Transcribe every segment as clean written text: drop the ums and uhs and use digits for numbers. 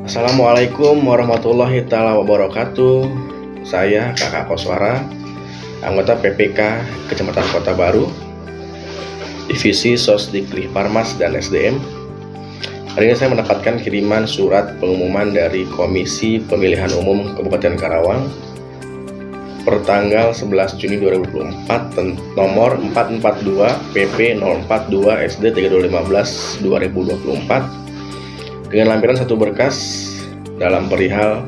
Assalamualaikum warahmatullahi taala wabarakatuh. Saya Kakak Koswara, anggota PPK Kecamatan Kota Baru, Divisi Sosdikli Parmas dan SDM. Hari ini saya mendapatkan kiriman surat pengumuman dari Komisi Pemilihan Umum Kabupaten Karawang per tanggal 11 Juni 2024 nomor 442 PP 042 SD 3215 2024 dengan lampiran satu berkas dalam perihal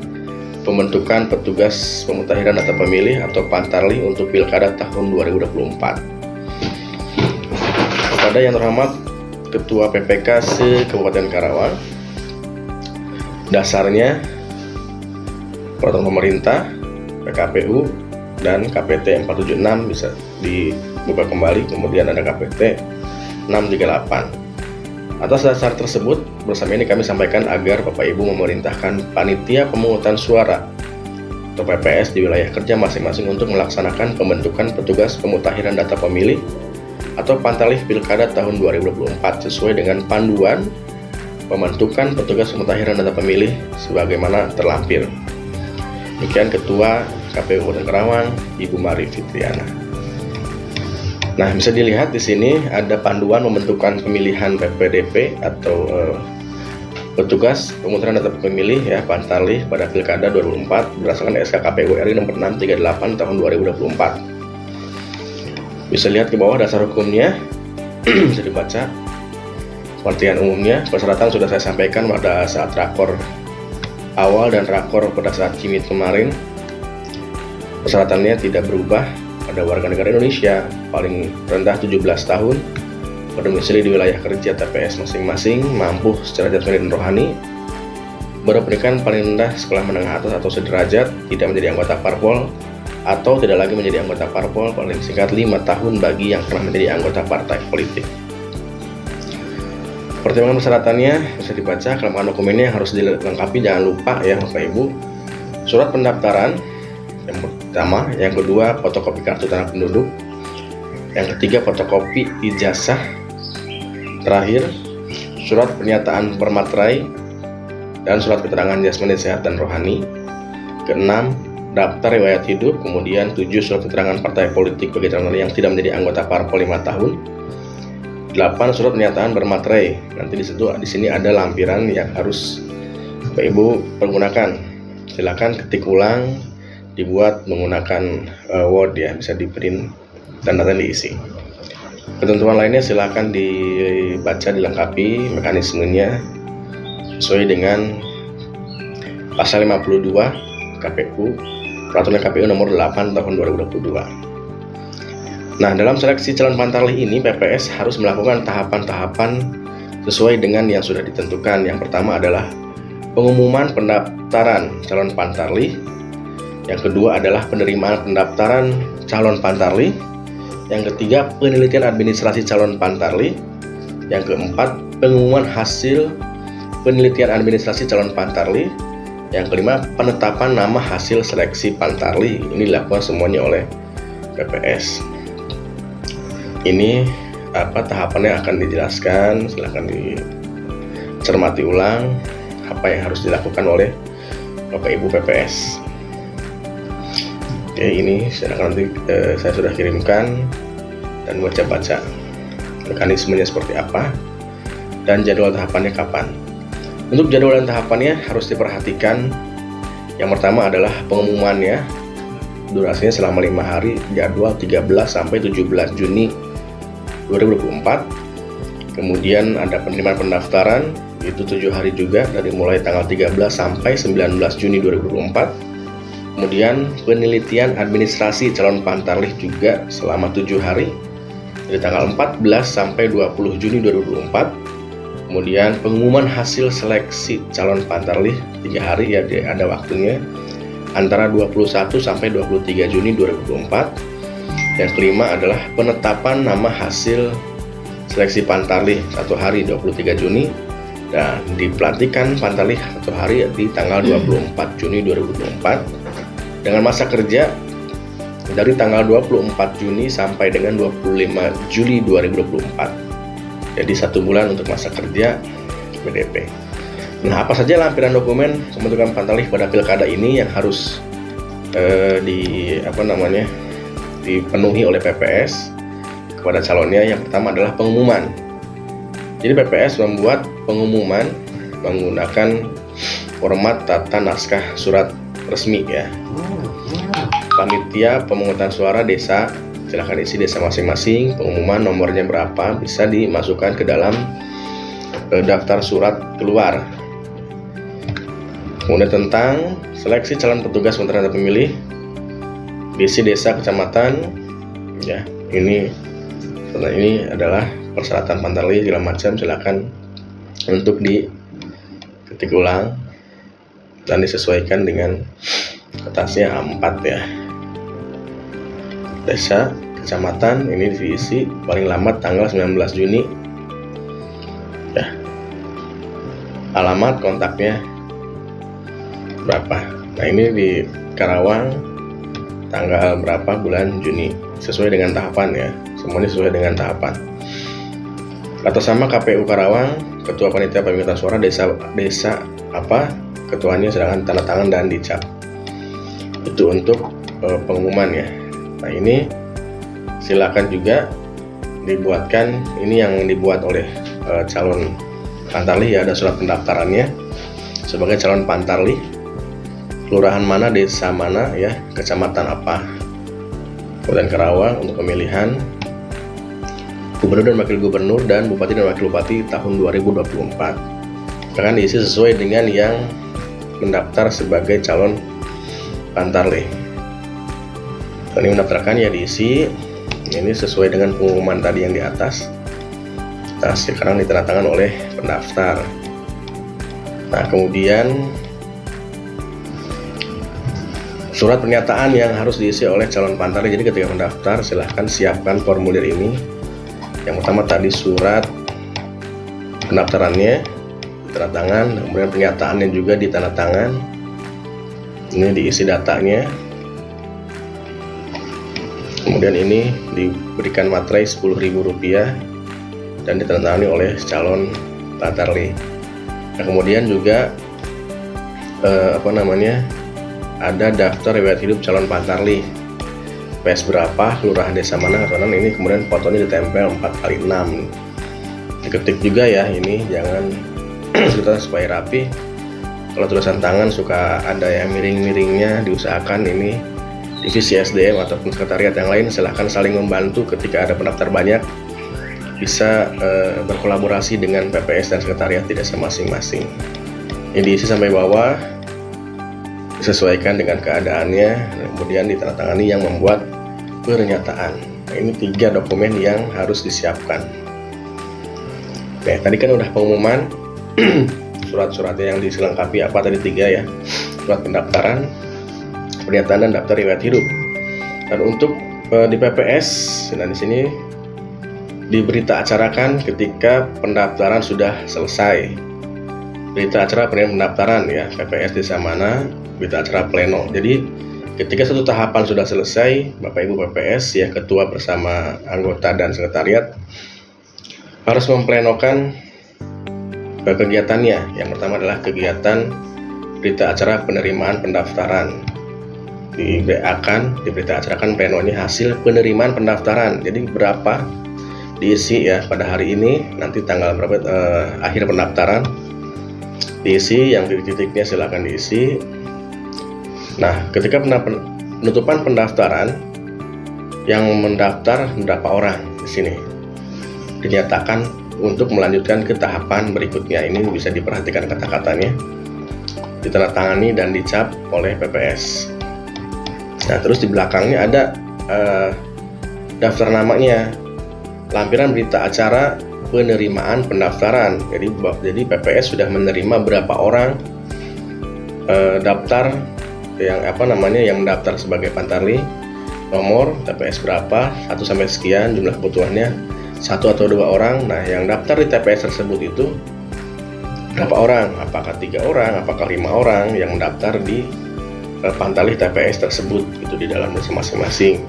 pembentukan petugas pemutahiran data pemilih atau Pantarlih untuk Pilkada tahun 2024. Kepada yang terhormat Ketua PPK se-Kabupaten Karawang, dasarnya peraturan pemerintah, PKPU, dan KPT 476 bisa dibuka kembali, kemudian ada KPT 638. Atas dasar tersebut, bersama ini kami sampaikan agar Bapak Ibu memerintahkan panitia pemungutan suara atau PPS di wilayah kerja masing-masing untuk melaksanakan pembentukan petugas pemutahiran data pemilih atau Pantarlih Pilkada tahun 2024 sesuai dengan panduan pembentukan petugas pemutahiran data pemilih sebagaimana terlampir. Demikian Ketua KPU Kabupaten Karawang, Ibu Mari Fitriana. Nah, bisa dilihat di sini ada panduan pembentukan pemilihan PPDP atau petugas pemutahiran data pemilih ya Pantarlih pada Pilkada 2024 berdasarkan SK KPU RI nomor 638 tahun 2024. Bisa lihat ke bawah dasar hukumnya, bisa dibaca. Pengertian umumnya, persyaratan sudah saya sampaikan pada saat rakor awal dan rakor pada saat Cimit kemarin. Persyaratannya tidak berubah. Ada warga negara Indonesia paling rendah 17 tahun, berdomisili di wilayah kerja TPS masing-masing, mampu secara jasmani dan rohani, berpendidikan paling rendah sekolah menengah atas atau sederajat, tidak menjadi anggota parpol atau tidak lagi menjadi anggota parpol paling singkat 5 tahun bagi yang pernah menjadi anggota partai politik. Pertimbangan persyaratannya bisa dibaca, kelengkapan dokumennya harus dilengkapi, jangan lupa ya Bapak Ibu, surat pendaftaran yang pertama, yang kedua fotokopi kartu tanda penduduk, yang ketiga fotokopi ijazah, terakhir surat pernyataan bermaterai dan surat keterangan jasmani sehat dan rohani, keenam daftar riwayat hidup, kemudian 7 surat keterangan partai politik bagi calon yang tidak menjadi anggota parpol 5 tahun, 8 surat pernyataan bermaterai. Nanti di sini ada lampiran yang harus Bapak Ibu pergunakan. Silakan ketik ulang, dibuat menggunakan Word ya, bisa di print dan data diisi. Ketentuan lainnya silakan dibaca, dilengkapi mekanismenya sesuai dengan pasal 52 KPU, peraturan KPU nomor 8 tahun 2022. Nah, dalam seleksi calon Pantarlih ini PPS harus melakukan tahapan-tahapan sesuai dengan yang sudah ditentukan. Yang pertama adalah pengumuman pendaftaran calon Pantarlih. Yang kedua adalah penerimaan pendaftaran calon Pantarlih. Yang ketiga, penelitian administrasi calon Pantarlih. Yang keempat, pengumuman hasil penelitian administrasi calon Pantarlih. Yang kelima, penetapan nama hasil seleksi Pantarlih. Ini dilakukan semuanya oleh PPS. Ini tahapannya akan dijelaskan, silahkan dicermati ulang apa yang harus dilakukan oleh Bapak Ibu PPS. Oke, ini nanti saya sudah kirimkan dan baca-baca mekanismenya seperti apa dan jadwal tahapannya kapan. Untuk jadwal dan tahapannya harus diperhatikan. Yang pertama adalah pengumumannya, durasinya selama 5 hari, jadwal 13 sampai 17 Juni 2024. Kemudian ada penerimaan pendaftaran, itu 7 hari juga, dari mulai tanggal 13 sampai 19 Juni 2024. Kemudian penelitian administrasi calon Pantarlih juga selama 7 hari, dari tanggal 14 sampai 20 Juni 2024. Kemudian pengumuman hasil seleksi calon Pantarlih 3 hari ya, ada waktunya antara 21 sampai 23 Juni 2024. Yang kelima adalah penetapan nama hasil seleksi Pantarlih 1 hari 23 Juni dan dipelantikan Pantarlih 1 hari di tanggal 24 Juni 2024 dengan masa kerja dari tanggal 24 Juni sampai dengan 25 Juli 2024. Jadi 1 bulan untuk masa kerja PDP. Nah, apa saja lampiran dokumen pembentukan pantarlih pada pilkada ini yang harus dipenuhi oleh PPS kepada calonnya? Yang pertama adalah pengumuman. Jadi PPS membuat pengumuman menggunakan format tata naskah surat resmi ya. Panitia pemungutan suara desa, silakan isi desa masing-masing, pengumuman nomornya berapa, bisa dimasukkan ke dalam daftar surat keluar. Kemudian tentang seleksi calon petugas sementara pemilih, diisi desa, kecamatan, ya. Ini adalah persyaratan pantarlih segala macam, silakan untuk diketik ulang dan disesuaikan dengan atasnya A4 ya. Desa, kecamatan ini diisi paling lambat tanggal 19 Juni ya. Alamat kontaknya berapa. Nah, ini di Karawang tanggal berapa bulan Juni, sesuai dengan tahapan ya. Semuanya sesuai dengan tahapan. Atas nama KPU Karawang, Ketua Panitia Pemungutan Suara desa apa, ketuanya sedangkan tanda tangan dan dicap. Itu untuk pengumuman ya. Nah, ini silakan juga dibuatkan, ini yang dibuat oleh calon pantarlih ya, ada surat pendaftarannya sebagai calon pantarlih, kelurahan mana, desa mana ya, kecamatan apa. Kabupaten Karawang untuk pemilihan gubernur dan wakil gubernur dan bupati dan wakil bupati tahun 2024 akan diisi sesuai dengan yang mendaftar sebagai calon pantarlih. Ini mendaftarkan ya diisi, ini sesuai dengan pengumuman tadi yang di atas. Nah, sekarang ditandatangan oleh pendaftar. Nah, kemudian surat pernyataan yang harus diisi oleh calon pantarlih. Jadi ketika mendaftar silahkan siapkan formulir ini. Yang pertama tadi surat pendaftarannya ditandatangan, kemudian pernyataannya juga ditandatangan. Ini diisi datanya. Kemudian ini diberikan materai Rp10.000 dan ditandatangani oleh calon pantarlih. Nah, kemudian juga ada daftar riwayat hidup calon pantarlih, PS berapa, kelurahan desa mana, ini kemudian fotonya ditempel 4x6. Diketik juga ya, ini jangan kita supaya rapi. Kalau tulisan tangan suka ada yang miring-miringnya, diusahakan ini divisi SDM ataupun sekretariat yang lain silahkan saling membantu ketika ada pendaftar banyak, bisa berkolaborasi dengan PPS dan sekretariat di desa masing-masing. Ini diisi sampai bawah, disesuaikan dengan keadaannya, kemudian ditandatangani yang membuat pernyataan. Nah, ini 3 dokumen yang harus disiapkan. Oke, tadi kan udah pengumuman, surat-suratnya yang dilengkapi apa tadi 3 ya, surat pendaftaran, pernyataan dan daftar riwayat hidup. Dan untuk di PPS, dan di sini diberita acarakan ketika pendaftaran sudah selesai. Berita acara pendaftaran ya, PPS desa mana, berita acara pleno. Jadi ketika satu tahapan sudah selesai, Bapak Ibu PPS ya, ketua bersama anggota dan sekretariat harus memplenokan kegiatannya. Yang pertama adalah kegiatan berita acara penerimaan pendaftaran. Diberita acarakan plenonya hasil penerimaan pendaftaran. Jadi berapa diisi ya pada hari ini, nanti tanggal berapa akhir pendaftaran diisi, yang titik-titiknya silakan diisi. Nah, ketika penutupan pendaftaran, yang mendaftar berapa orang di sini dinyatakan untuk melanjutkan ke tahapan berikutnya. Ini bisa diperhatikan kata-katanya, ditandatangani dan dicap oleh PPS. Nah, terus di belakangnya ada daftar namanya, lampiran berita acara penerimaan pendaftaran. Jadi PPS sudah menerima berapa orang daftar yang mendaftar sebagai pantarlih, nomor TPS berapa, 1 sampai sekian, jumlah kebutuhannya 1 atau 2 orang. Nah, yang daftar di TPS tersebut itu berapa orang, apakah 3 orang, apakah 5 orang yang mendaftar di pantarlih TPS tersebut, itu di dalam desa masing-masing.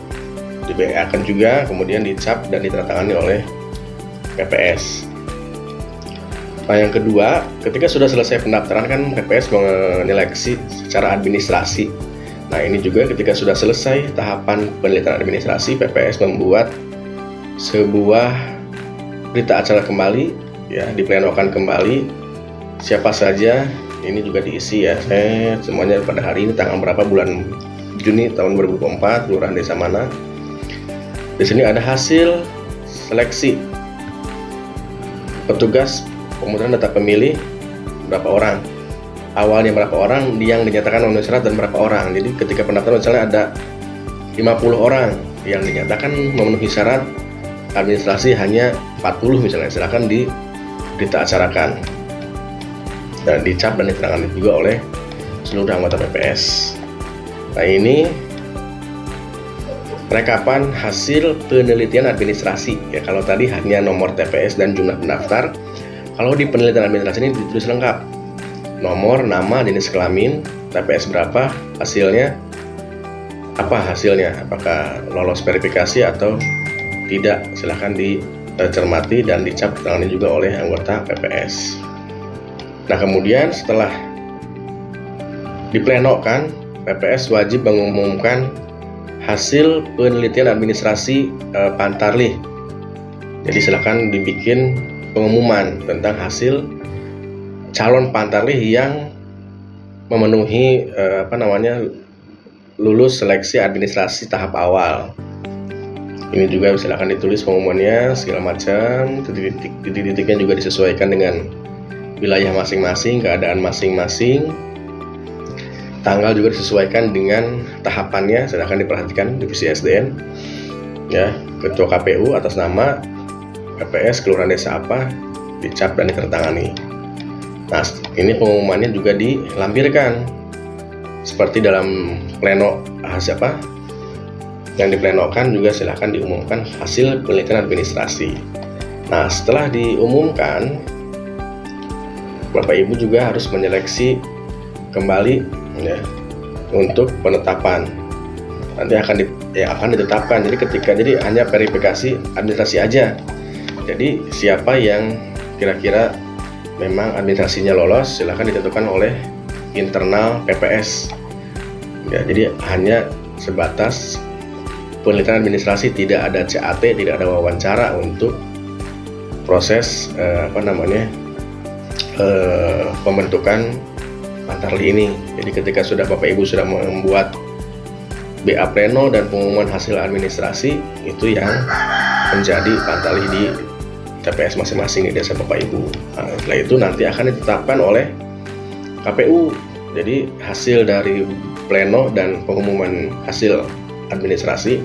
Di BA akan juga kemudian dicap dan ditandatangani oleh PPS. Nah, yang kedua, ketika sudah selesai pendaftaran kan PPS menyeleksi secara administrasi. Nah, ini juga ketika sudah selesai tahapan penelitian administrasi, PPS membuat sebuah berita acara kembali, ya, diplenokan kembali. Siapa saja, ini juga diisi ya. Saya semuanya pada hari ini tanggal berapa, bulan Juni tahun 2024, kelurahan desa mana. Di sini ada hasil seleksi petugas pemutaran data pemilih berapa orang, awalnya berapa orang yang dinyatakan memenuhi syarat dan berapa orang. Jadi ketika pendaftaran misalnya ada 50 orang yang dinyatakan memenuhi syarat administrasi hanya 40 misalnya, silakan diberita acarakan dan dicap dan diterangkan juga oleh seluruh anggota PPS. Nah, ini rekapan hasil penelitian administrasi ya. Kalau tadi hanya nomor TPS dan jumlah pendaftar, kalau di penelitian administrasi ini ditulis lengkap, nomor, nama, jenis kelamin, TPS berapa, hasilnya apa, apakah lolos verifikasi atau tidak, silahkan dicermati dan dicap tangannya juga oleh anggota PPS. Nah, kemudian setelah diplenokan, PPS wajib mengumumkan hasil penelitian administrasi Pantarlih. Jadi silahkan dibikin pengumuman tentang hasil calon Pantarlih yang memenuhi lulus seleksi administrasi tahap awal. Ini juga silakan ditulis pengumumannya segala macam. Titik-titiknya juga disesuaikan dengan wilayah masing-masing, keadaan masing-masing. Tanggal juga disesuaikan dengan tahapannya. Silakan diperhatikan divisi SDN. Ya, ketua KPU atas nama PPS kelurahan desa apa dicap dan ditandatangani. Nah, ini pengumumannya juga dilampirkan seperti dalam pleno siapa yang diplenokan, juga silahkan diumumkan hasil penelitian administrasi. Nah, setelah diumumkan, Bapak Ibu juga harus menyeleksi kembali ya untuk penetapan. Nanti akan ditetapkan. Jadi hanya verifikasi administrasi aja. Jadi siapa yang kira-kira memang administrasinya lolos, silahkan ditentukan oleh internal PPS. Ya, jadi hanya sebatas penelitian administrasi, tidak ada CAT, tidak ada wawancara untuk proses pembentukan Pantarlih ini. Jadi ketika sudah Bapak Ibu sudah membuat BA Pleno dan pengumuman hasil administrasi, itu yang menjadi Pantarlih di TPS masing-masing di desa Bapak Ibu. Nah, setelah itu nanti akan ditetapkan oleh KPU. Jadi hasil dari pleno dan pengumuman hasil administrasi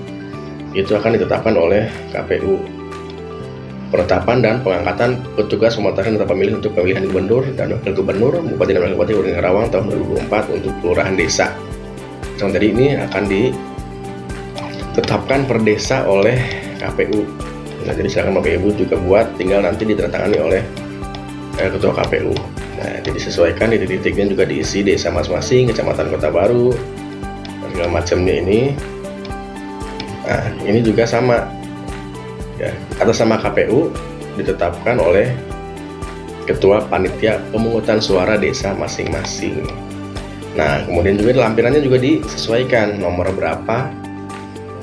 itu akan ditetapkan oleh KPU. Penetapan dan pengangkatan petugas pemutaran data pemilih untuk pemilihan gubernur dan wakil gubernur, bupati dan wakil bupati Kabupaten Karawang tahun 2024 untuk kelurahan desa. Jadi ini akan ditetapkan per desa oleh KPU. Nah, jadi silakan Bapak Ibu juga buat, tinggal nanti ditandatangani oleh ketua KPU. Nah, jadi sesuaikan di titiknya juga diisi desa masing-masing, kecamatan, kota baru, segala macamnya ini. Nah, ini juga sama ya, atas nama KPU ditetapkan oleh ketua panitia pemungutan suara desa masing-masing. Nah, kemudian juga lampirannya juga disesuaikan nomor berapa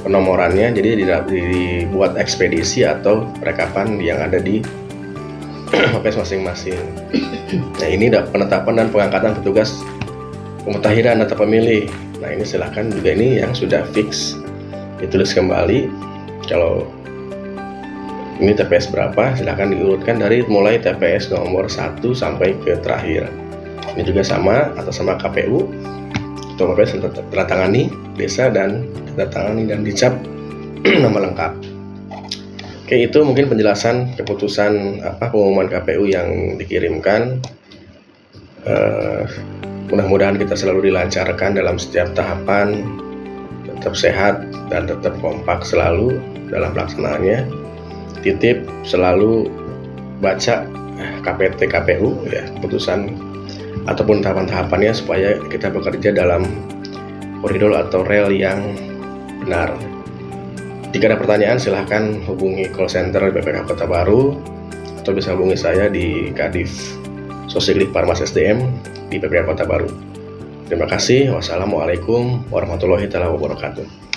penomorannya, jadi dibuat ekspedisi atau rekapan yang ada di PPS masing-masing. Nah, ini penetapan dan pengangkatan petugas pemutahiran data pemilih. Nah, ini silahkan juga, ini yang sudah fix ditulis kembali. Kalau ini TPS berapa, silahkan diurutkan dari mulai TPS nomor 1 sampai ke terakhir. Ini juga sama atas nama KPU, ketua PPS tanda-tangani desa dan tanda-tangani dan dicap nama lengkap. Oke, itu mungkin penjelasan keputusan pengumuman KPU yang dikirimkan. Mudah-mudahan kita selalu dilancarkan dalam setiap tahapan, tetap sehat dan tetap kompak selalu dalam pelaksanaannya. Titip selalu baca KPT KPU ya, keputusan ataupun tahapan-tahapannya supaya kita bekerja dalam koridor atau rel yang benar. Jika ada pertanyaan silahkan hubungi call center BPK Kota Baru atau bisa hubungi saya di Kadif Sosidik Parmas SDM di PPA Kota Baru. Terima kasih. Wassalamualaikum warahmatullahi wabarakatuh.